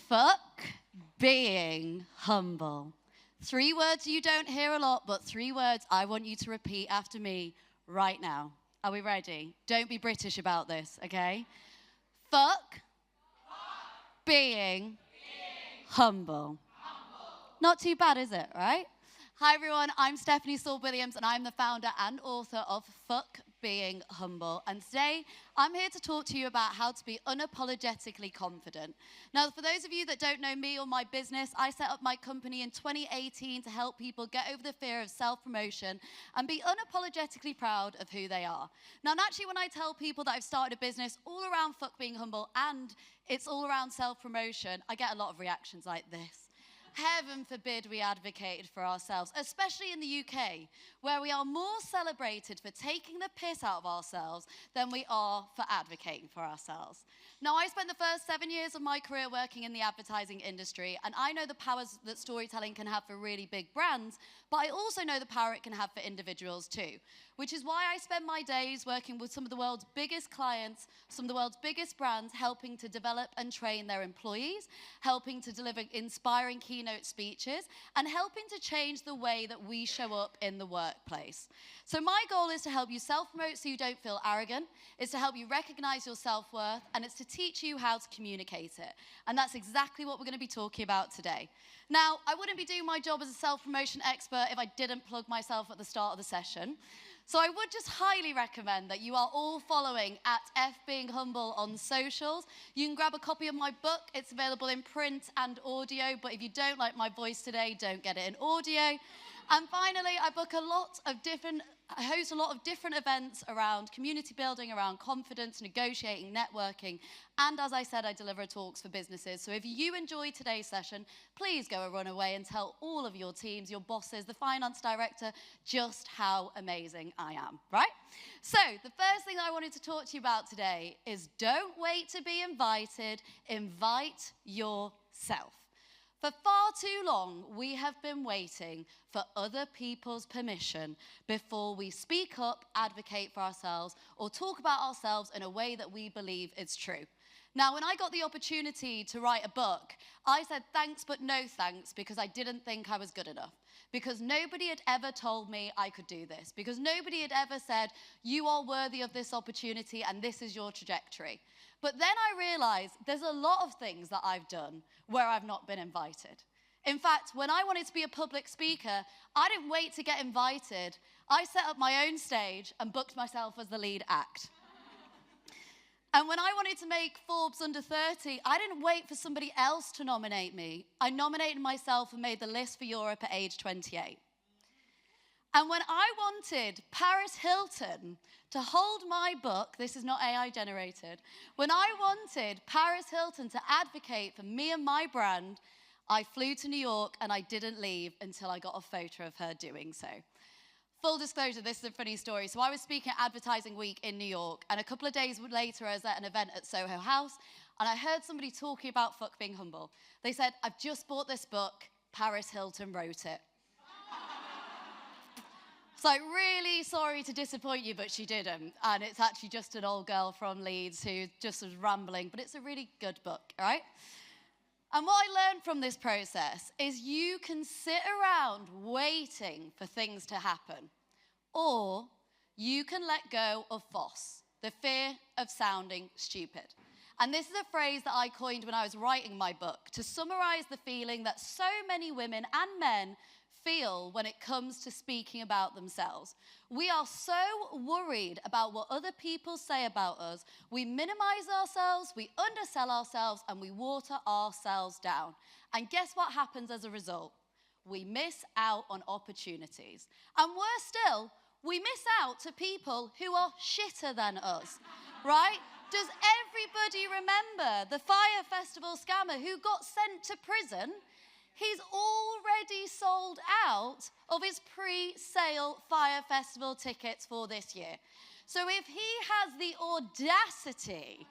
Fuck being humble. 3 words you don't hear a lot, but 3 words I want you to repeat after me right now. Are we ready? Don't be British about this, okay? Fuck being humble. Not too bad, is it, right? Hi everyone, I'm Stefanie Sword-Williams and I'm the founder and author of Fuck Being Humble. And today I'm here to talk to you about how to be unapologetically confident. Now, for those of you that don't know me or my business, I set up my company in 2018 to help people get over the fear of self-promotion and be unapologetically proud of who they are. Now, naturally, when I tell people that I've started a business all around Fuck Being Humble and it's all around self-promotion, I get a lot of reactions like this. Heaven forbid we advocated for ourselves, especially in the UK, where we are more celebrated for taking the piss out of ourselves than we are for advocating for ourselves. Now, I spent the first 7 years of my career working in the advertising industry, and I know the powers that storytelling can have for really big brands, but I also know the power it can have for individuals too, which is why I spend my days working with some of the world's biggest clients, some of the world's biggest brands, helping to develop and train their employees, helping to deliver inspiring keynote speeches, and helping to change the way that we show up in the workplace. So my goal is to help you self-promote so you don't feel arrogant, is to help you recognize your self-worth, and it's to teach you how to communicate it. And that's exactly what we're going to be talking about today. Now, I wouldn't be doing my job as a self-promotion expert if I didn't plug myself at the start of the session. So I would just highly recommend that you are all following at @FBeingHumble on socials. You can grab a copy of my book. It's available in print and audio, but if you don't like my voice today, don't get it in audio. And finally, I host a lot of different events around community building, around confidence, negotiating, networking, and as I said, I deliver talks for businesses. So if you enjoyed today's session, please go and run away and tell all of your teams, your bosses, the finance director, just how amazing I am, right? So the first thing I wanted to talk to you about today is don't wait to be invited, invite yourself. For far too long, we have been waiting for other people's permission before we speak up, advocate for ourselves, or talk about ourselves in a way that we believe is true. Now, when I got the opportunity to write a book, I said thanks but no thanks because I didn't think I was good enough. Because nobody had ever told me I could do this. Because nobody had ever said, you are worthy of this opportunity and this is your trajectory. But then I realized there's a lot of things that I've done where I've not been invited. In fact, when I wanted to be a public speaker, I didn't wait to get invited. I set up my own stage and booked myself as the lead act. And when I wanted to make Forbes Under 30, I didn't wait for somebody else to nominate me. I nominated myself and made the list for Europe at age 28. And when I wanted Paris Hilton to hold my book, this is not AI generated, when I wanted Paris Hilton to advocate for me and my brand, I flew to New York and I didn't leave until I got a photo of her doing so. Full disclosure, this is a funny story. So I was speaking at Advertising Week in New York, and a couple of days later I was at an event at Soho House, and I heard somebody talking about Fuck Being Humble. They said, I've just bought this book, Paris Hilton wrote it. So really sorry to disappoint you, but she didn't. And it's actually just an old girl from Leeds who just was rambling, but it's a really good book, all right? And what I learned from this process is you can sit around waiting for things to happen, or you can let go of FOSS, the fear of sounding stupid. And this is a phrase that I coined when I was writing my book to summarize the feeling that so many women and men feel when it comes to speaking about themselves. We are so worried about what other people say about us, we minimize ourselves, we undersell ourselves, and we water ourselves down. And guess what happens as a result? We miss out on opportunities. And worse still, we miss out to people who are shitter than us, right? Does everybody remember the Fire Festival scammer who got sent to prison? He's already sold out of his pre-sale Fire Festival tickets for this year. So if he has the audacity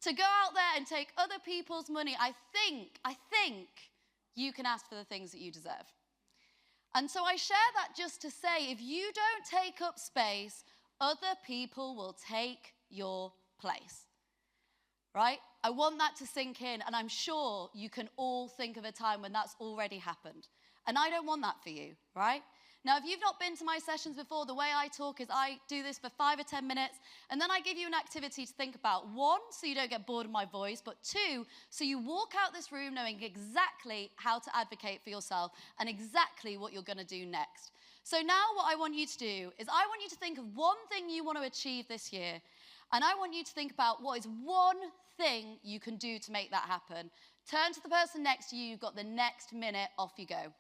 to go out there and take other people's money, I think you can ask for the things that you deserve. And so I share that just to say, if you don't take up space, other people will take your place, right? I want that to sink in, and I'm sure you can all think of a time when that's already happened. And I don't want that for you, right? Now, if you've not been to my sessions before, the way I talk is I do this for 5 or 10 minutes, and then I give you an activity to think about. 1, so you don't get bored of my voice, but 2, so you walk out this room knowing exactly how to advocate for yourself and exactly what you're going to do next. So now what I want you to do is I want you to think of one thing you want to achieve this year, and I want you to think about what is one thing you can do to make that happen. Turn to the person next to you. You've got the next minute. Off you go.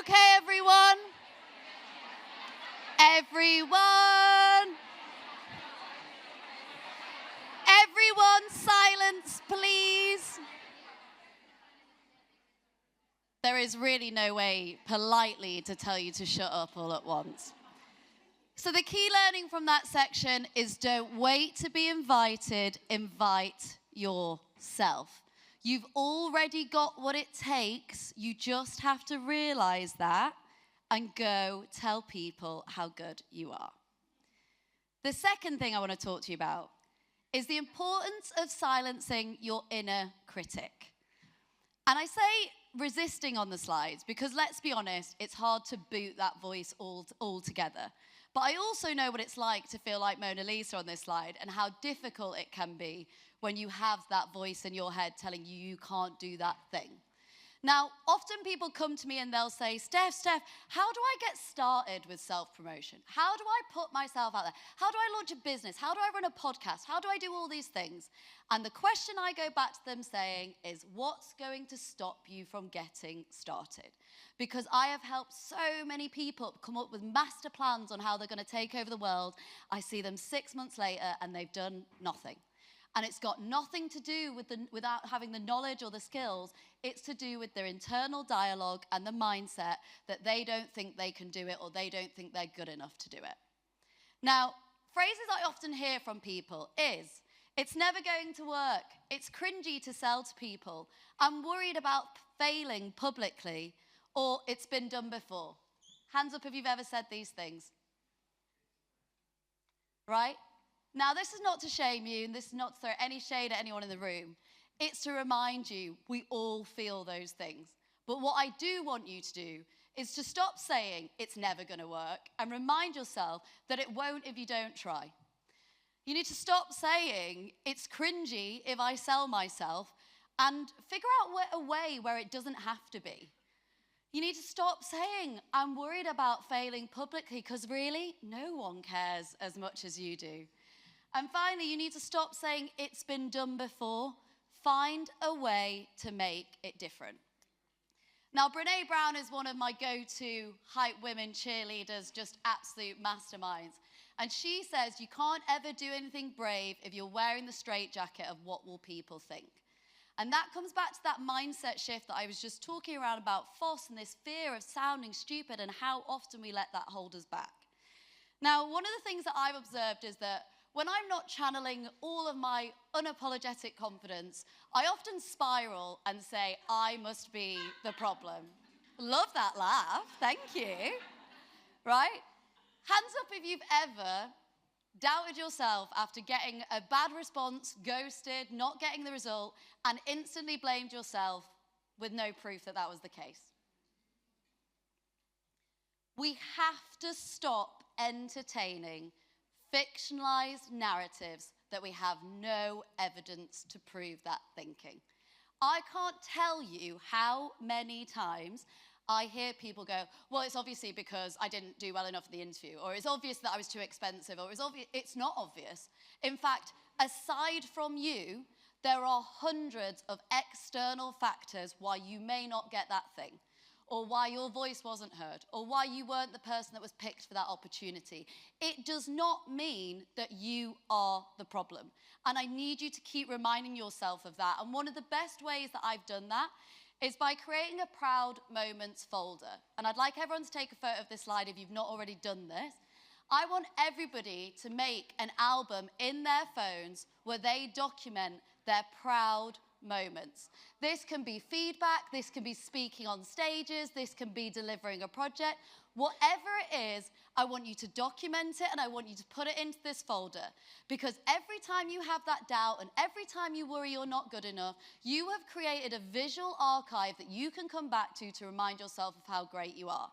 Okay, everyone. Everyone, silence, please. There is really no way politely to tell you to shut up all at once. So the key learning from that section is don't wait to be invited, invite yourself. You've already got what it takes. You just have to realize that and go tell people how good you are. The second thing I want to talk to you about is the importance of silencing your inner critic. And I say resisting on the slides because, let's be honest, it's hard to boot that voice all together. But I also know what it's like to feel like Mona Lisa on this slide and how difficult it can be when you have that voice in your head telling you you can't do that thing. Now, often people come to me and they'll say, Steph, how do I get started with self-promotion? How do I put myself out there? How do I launch a business? How do I run a podcast? How do I do all these things? And the question I go back to them saying is, what's going to stop you from getting started? Because I have helped so many people come up with master plans on how they're going to take over the world. I see them 6 months later and they've done nothing. And it's got nothing to do with without having the knowledge or the skills. It's to do with their internal dialogue and the mindset that they don't think they can do it or they don't think they're good enough to do it. Now, phrases I often hear from people is, it's never going to work. It's cringy to sell to people. I'm worried about failing publicly, or it's been done before. Hands up if you've ever said these things. Right? Now, this is not to shame you, and this is not to throw any shade at anyone in the room. It's to remind you we all feel those things. But what I do want you to do is to stop saying it's never going to work and remind yourself that it won't if you don't try. You need to stop saying it's cringy if I sell myself and figure out a way where it doesn't have to be. You need to stop saying I'm worried about failing publicly because really no one cares as much as you do. And finally, you need to stop saying it's been done before. Find a way to make it different. Now, Brené Brown is one of my go-to hype women cheerleaders, just absolute masterminds. And she says you can't ever do anything brave if you're wearing the straitjacket of what will people think. And that comes back to that mindset shift that I was just talking around about FOSS and this fear of sounding stupid and how often we let that hold us back. Now, one of the things that I've observed is that when I'm not channeling all of my unapologetic confidence, I often spiral and say, I must be the problem. Love that laugh, thank you. Right? Hands up if you've ever doubted yourself after getting a bad response, ghosted, not getting the result, and instantly blamed yourself with no proof that that was the case. We have to stop entertaining fictionalized narratives that we have no evidence to prove that thinking. I can't tell you how many times I hear people go, well, it's obviously because I didn't do well enough in the interview, or it's obvious that I was too expensive, or it's not obvious. In fact, aside from you, there are hundreds of external factors why you may not get that thing, or why your voice wasn't heard, or why you weren't the person that was picked for that opportunity. It does not mean that you are the problem. And I need you to keep reminding yourself of that. And one of the best ways that I've done that is by creating a proud moments folder. And I'd like everyone to take a photo of this slide if you've not already done this. I want everybody to make an album in their phones where they document their proud moments. This can be feedback, this can be speaking on stages, this can be delivering a project. Whatever it is, I want you to document it and I want you to put it into this folder. Because every time you have that doubt and every time you worry you're not good enough, you have created a visual archive that you can come back to remind yourself of how great you are.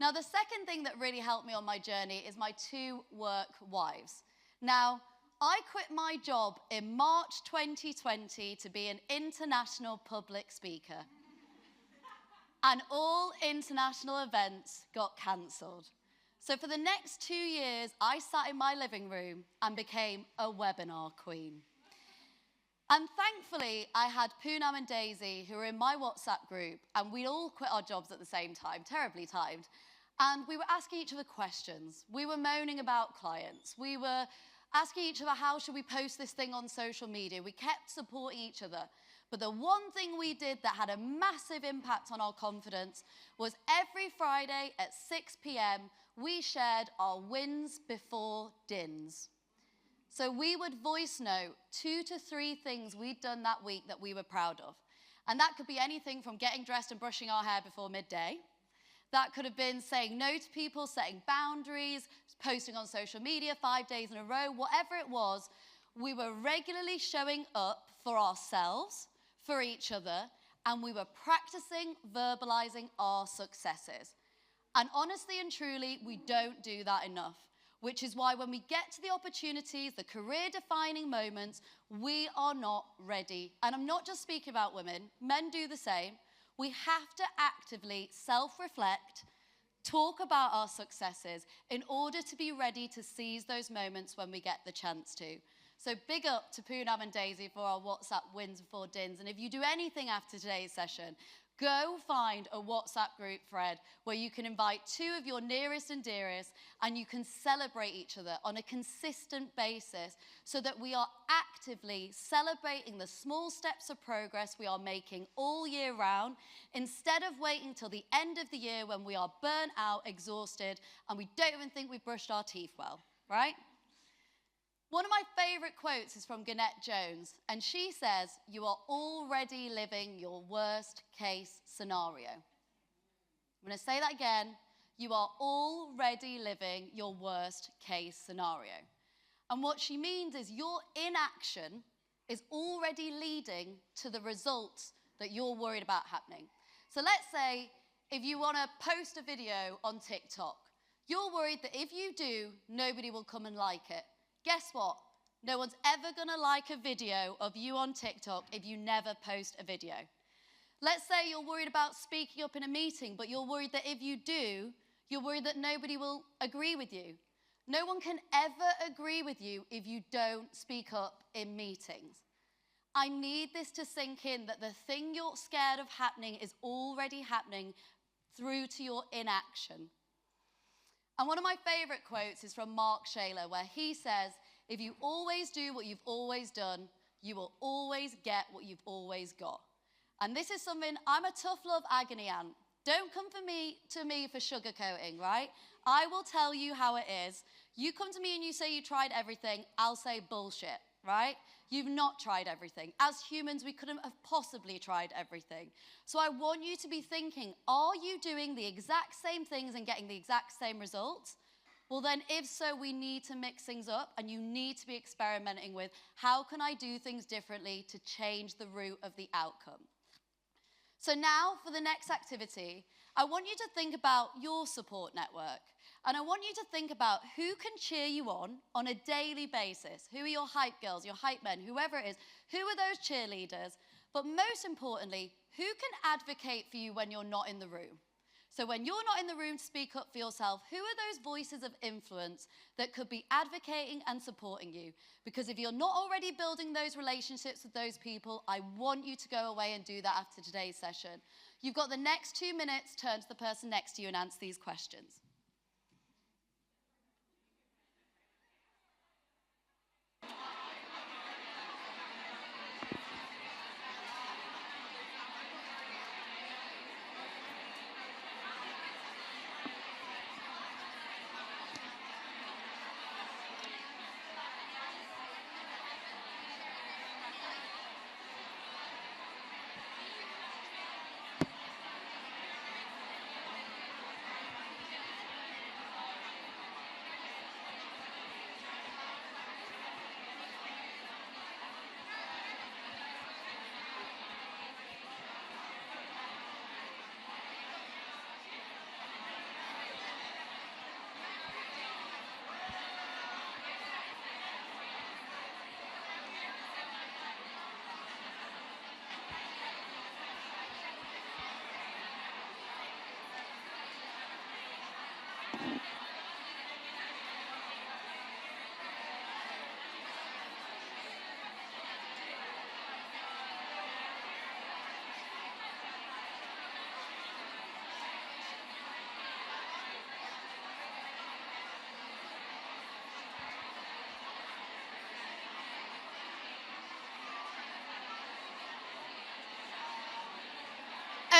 Now, the second thing that really helped me on my journey is my 2 work wives. Now, I quit my job in March 2020 to be an international public speaker. And all international events got cancelled. So for the next 2 years, I sat in my living room and became a webinar queen. And thankfully, I had Poonam and Daisy, who were in my WhatsApp group, and we all quit our jobs at the same time, terribly timed. And we were asking each other questions. We were moaning about clients. We were asking each other, how should we post this thing on social media? We kept supporting each other. But the one thing we did that had a massive impact on our confidence was every Friday at 6 p.m, we shared our wins before dins. So we would voice note 2 to 3 things we'd done that week that we were proud of. And that could be anything from getting dressed and brushing our hair before midday. That could have been saying no to people, setting boundaries, posting on social media 5 days in a row, whatever it was. We were regularly showing up for ourselves, for each other, and we were practicing verbalizing our successes. And honestly and truly, we don't do that enough, which is why when we get to the opportunities, the career-defining moments, we are not ready. And I'm not just speaking about women, men do the same. We have to actively self-reflect, talk about our successes in order to be ready to seize those moments when we get the chance to. So big up to Poonam and Daisy for our WhatsApp wins before dins. And if you do anything after today's session, go find a WhatsApp group thread where you can invite 2 of your nearest and dearest and you can celebrate each other on a consistent basis so that we are actively celebrating the small steps of progress we are making all year round instead of waiting till the end of the year when we are burnt out, exhausted, and we don't even think we've brushed our teeth well, right? One of my favorite quotes is from Gannett Jones, and she says, "You are already living your worst case scenario." I'm going to say that again. You are already living your worst case scenario. And what she means is your inaction is already leading to the results that you're worried about happening. So let's say if you want to post a video on TikTok, you're worried that if you do, nobody will come and like it. Guess what? No one's ever going to like a video of you on TikTok if you never post a video. Let's say you're worried about speaking up in a meeting, but you're worried that if you do, you're worried that nobody will agree with you. No one can ever agree with you if you don't speak up in meetings. I need this to sink in that the thing you're scared of happening is already happening through to your inaction. And one of my favorite quotes is from Mark Shaler, where he says, "If you always do what you've always done, you will always get what you've always got." And this is something, I'm a tough love agony aunt. Don't come to me for sugarcoating, right? I will tell you how it is. You come to me and you say you tried everything, I'll say bullshit, right? You've not tried everything. As humans, we couldn't have possibly tried everything. So I want you to be thinking, are you doing the exact same things and getting the exact same results? Well then, if so, we need to mix things up and you need to be experimenting with how can I do things differently to change the root of the outcome. So now for the next activity, I want you to think about your support network. And I want you to think about who can cheer you on a daily basis. Who are your hype girls, your hype men, whoever it is. Who are those cheerleaders? But most importantly, who can advocate for you when you're not in the room? So when you're not in the room to speak up for yourself, who are those voices of influence that could be advocating and supporting you? Because if you're not already building those relationships with those people, I want you to go away and do that after today's session. You've got the next 2 minutes, turn to the person next to you and answer these questions.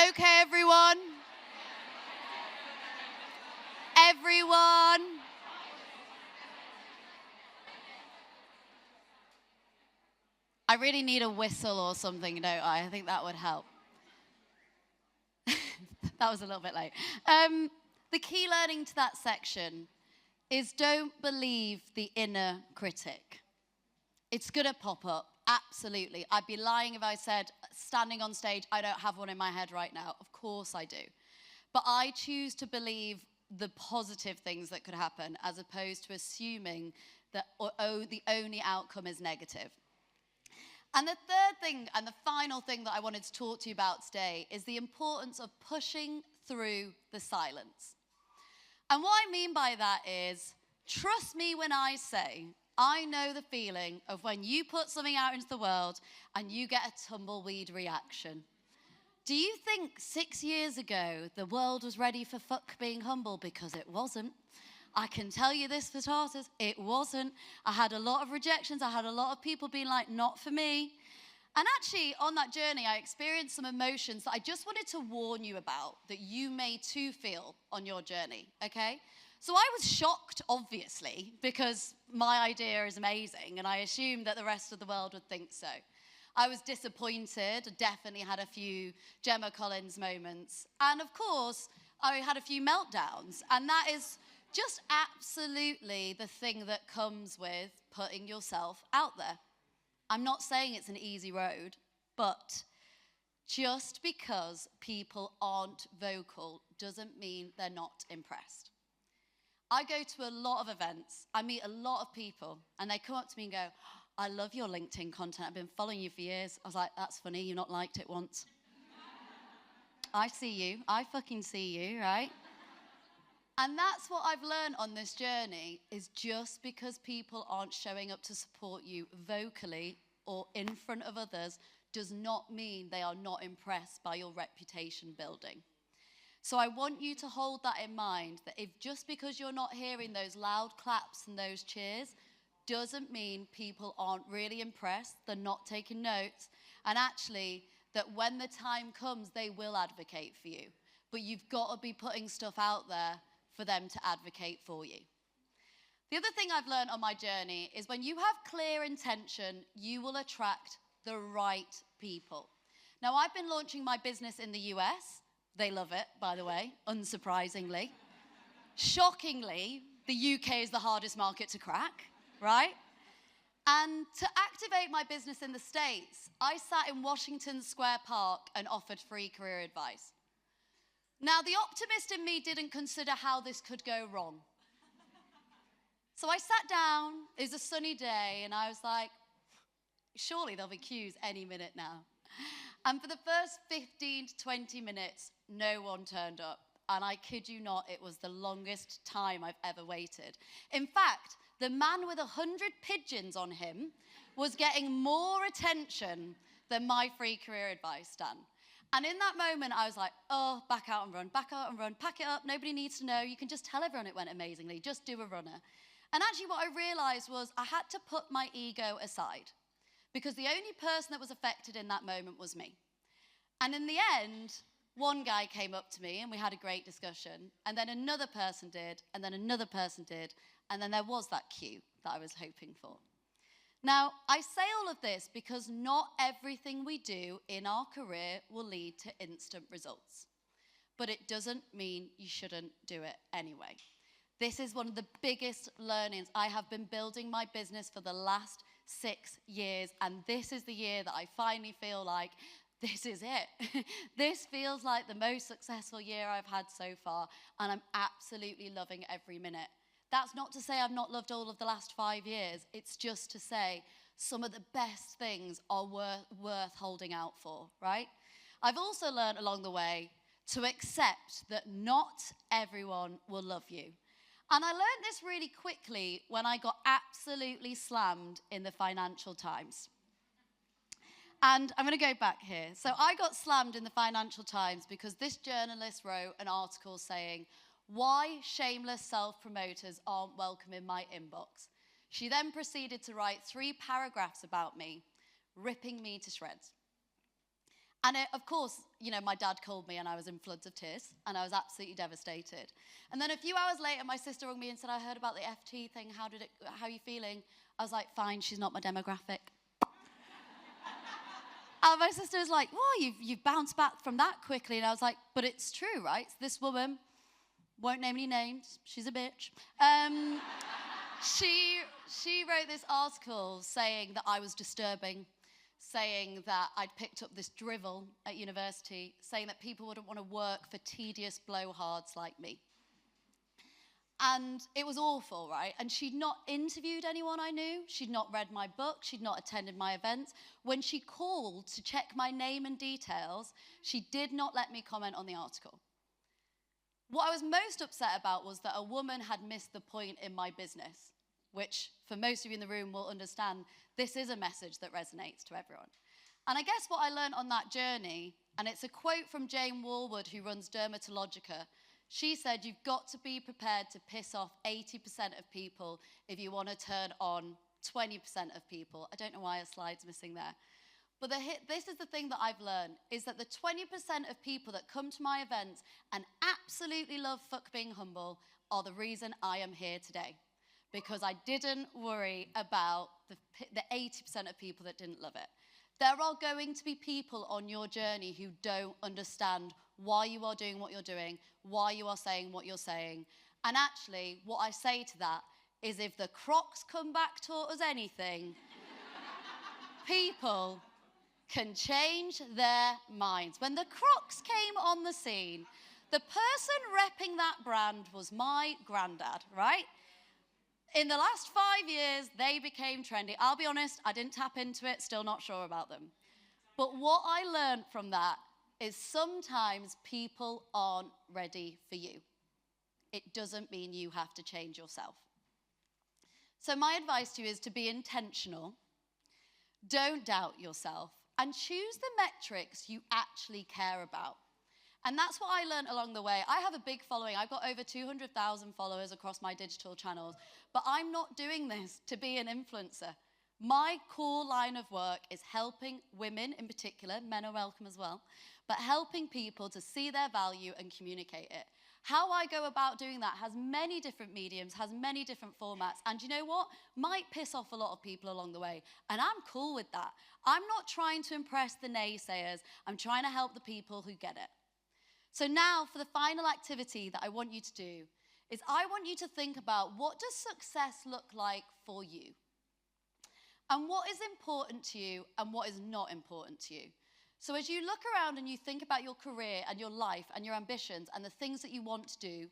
Okay, everyone. Everyone. I really need a whistle or something, don't I? I think that would help. That was a little bit late. The key learning to that section is don't believe the inner critic. It's going to pop up, absolutely. I'd be lying if I said, standing on stage, I don't have one in my head right now. Of course I do. But I choose to believe the positive things that could happen as opposed to assuming that the only outcome is negative. And the third thing and the final thing that I wanted to talk to you about today is the importance of pushing through the silence. And what I mean by that is, trust me when I say, I know the feeling of when you put something out into the world and you get a tumbleweed reaction. Do you think 6 years ago the world was ready for fuck being humble? Because it wasn't. I can tell you this for starters, it wasn't. I had a lot of rejections. I had a lot of people being like, not for me. And actually, on that journey, I experienced some emotions that I just wanted to warn you about that you may too feel on your journey, okay? So I was shocked, obviously, because my idea is amazing, and I assumed that the rest of the world would think so. I was disappointed, definitely had a few Gemma Collins moments. And of course, I had a few meltdowns, and that is just absolutely the thing that comes with putting yourself out there. I'm not saying it's an easy road, but just because people aren't vocal doesn't mean they're not impressed. I go to a lot of events, I meet a lot of people, and they come up to me and go, I love your LinkedIn content, I've been following you for years. I was like, that's funny, you've not liked it once. I see you, I fucking see you, right? And that's what I've learned on this journey, is just because people aren't showing up to support you vocally or in front of others does not mean they are not impressed by your reputation building. So I want you to hold that in mind, that if just because you're not hearing those loud claps and those cheers doesn't mean people aren't really impressed, they're not taking notes, and actually that when the time comes, they will advocate for you. But you've got to be putting stuff out there for them to advocate for you. The other thing I've learned on my journey is when you have clear intention, you will attract the right people. Now, I've been launching my business in the US. They love it, by the way, unsurprisingly. Shockingly, the UK is the hardest market to crack, right? And to activate my business in the States, I sat in Washington Square Park and offered free career advice. Now, the optimist in me didn't consider how this could go wrong. So I sat down, it was a sunny day, and I was like, surely there'll be queues any minute now. And for the first 15 to 20 minutes, no one turned up. And I kid you not, it was the longest time I've ever waited. In fact, the man with 100 pigeons on him was getting more attention than my free career advice stand. And in that moment, I was like, oh, back out and run, pack it up, nobody needs to know. You can just tell everyone it went amazingly, just do a runner. And actually what I realized was I had to put my ego aside because the only person that was affected in that moment was me. And in the end, one guy came up to me and we had a great discussion, and then another person did, and then another person did, and then there was that queue that I was hoping for. Now, I say all of this because not everything we do in our career will lead to instant results. But it doesn't mean you shouldn't do it anyway. This is one of the biggest learnings. I have been building my business for the last 6 years, and this is the year that I finally feel like this is it. This feels like the most successful year I've had so far, and I'm absolutely loving every minute. That's not to say I've not loved all of the last 5 years. It's just to say some of the best things are worth holding out for, right? I've also learned along the way to accept that not everyone will love you. And I learned this really quickly when I got absolutely slammed in the Financial Times. And I'm going to go back here. So I got slammed in the Financial Times because this journalist wrote an article saying, why shameless self-promoters aren't welcome in my inbox. She then proceeded to write 3 paragraphs about me, ripping me to shreds. And of course, you know, my dad called me and I was in floods of tears and I was absolutely devastated. And then a few hours later, my sister rang me and said, I heard about the FT thing, how are you feeling? I was like, fine, she's not my demographic. And my sister was like, well, you've bounced back from that quickly. And I was like, but it's true, right? This woman, won't name any names, she's a bitch. She wrote this article saying that I was disturbing, saying that I'd picked up this drivel at university, saying that people wouldn't want to work for tedious blowhards like me. And it was awful, right? And she'd not interviewed anyone I knew. She'd not read my book. She'd not attended my events. When she called to check my name and details, she did not let me comment on the article. What I was most upset about was that a woman had missed the point in my business, which for most of you in the room will understand, this is a message that resonates to everyone. And I guess what I learned on that journey, and it's a quote from Jane Walwood, who runs Dermatologica. She said, you've got to be prepared to piss off 80% of people if you want to turn on 20% of people. I don't know why a slide's missing there. But this is the thing that I've learned, is that the 20% of people that come to my events and absolutely love Fuck Being Humble are the reason I am here today. Because I didn't worry about the 80% of people that didn't love it. There are going to be people on your journey who don't understand why you are doing what you're doing, why you are saying what you're saying. And actually, what I say to that is if the Crocs come back taught us anything, people can change their minds. When the Crocs came on the scene, the person repping that brand was my granddad, right? In the last 5 years, they became trendy. I'll be honest, I didn't tap into it, still not sure about them. But what I learned from that is sometimes people aren't ready for you. It doesn't mean you have to change yourself. So my advice to you is to be intentional, don't doubt yourself, and choose the metrics you actually care about. And that's what I learned along the way. I have a big following. I've got over 200,000 followers across my digital channels, but I'm not doing this to be an influencer. My core line of work is helping women in particular, men are welcome as well, but helping people to see their value and communicate it. How I go about doing that has many different mediums, has many different formats, and you know what? Might piss off a lot of people along the way, and I'm cool with that. I'm not trying to impress the naysayers, I'm trying to help the people who get it. So now for the final activity that I want you to do is I want you to think about, what does success look like for you? And what is important to you and what is not important to you? So as you look around and you think about your career and your life and your ambitions and the things that you want to do,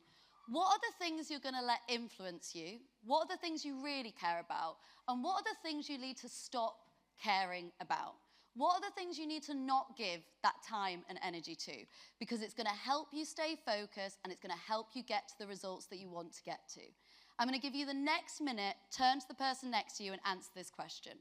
what are the things you're going to let influence you? What are the things you really care about? And what are the things you need to stop caring about? What are the things you need to not give that time and energy to? Because it's going to help you stay focused and it's going to help you get to the results that you want to get to. I'm going to give you the next minute, turn to the person next to you and answer this question.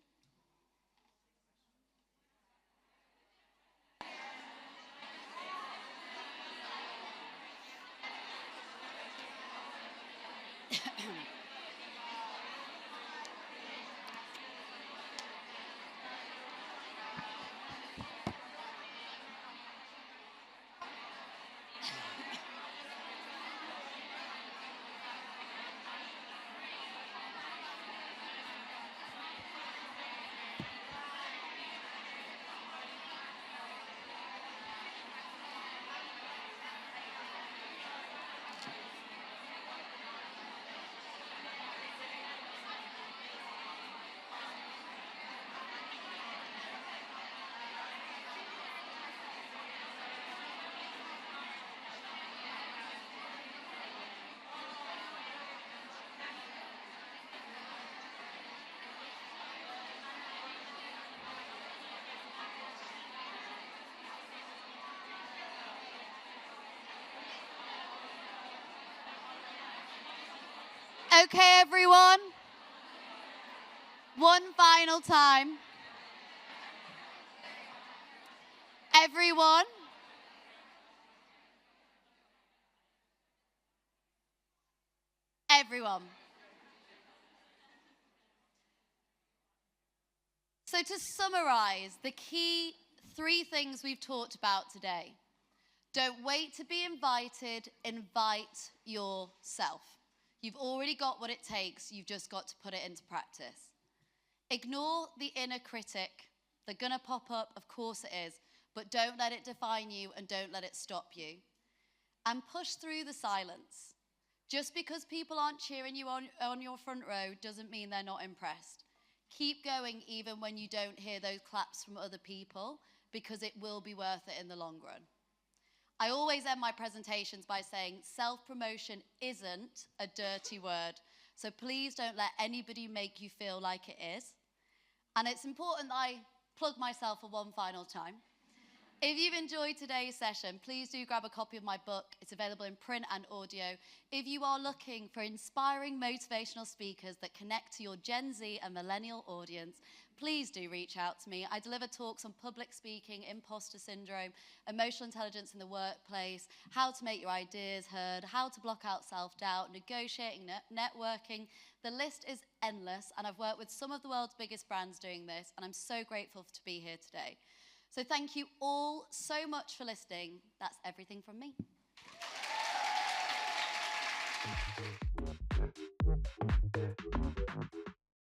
Okay, everyone. One final time. Everyone. Everyone. So to summarize the key 3 things we've talked about today. Don't wait to be invited, invite yourself. You've already got what it takes, you've just got to put it into practice. Ignore the inner critic. They're gonna pop up, of course it is, but don't let it define you and don't let it stop you. And push through the silence. Just because people aren't cheering you on your front row doesn't mean they're not impressed. Keep going even when you don't hear those claps from other people, because it will be worth it in the long run. I always end my presentations by saying self-promotion isn't a dirty word, so please don't let anybody make you feel like it is. And it's important that I plug myself for one final time. If you've enjoyed today's session, please do grab a copy of my book. It's available in print and audio. If you are looking for inspiring motivational speakers that connect to your Gen Z and millennial audience, please do reach out to me. I deliver talks on public speaking, imposter syndrome, emotional intelligence in the workplace, how to make your ideas heard, how to block out self-doubt, negotiating, networking. The list is endless, and I've worked with some of the world's biggest brands doing this, and I'm so grateful to be here today. So thank you all so much for listening. That's everything from me.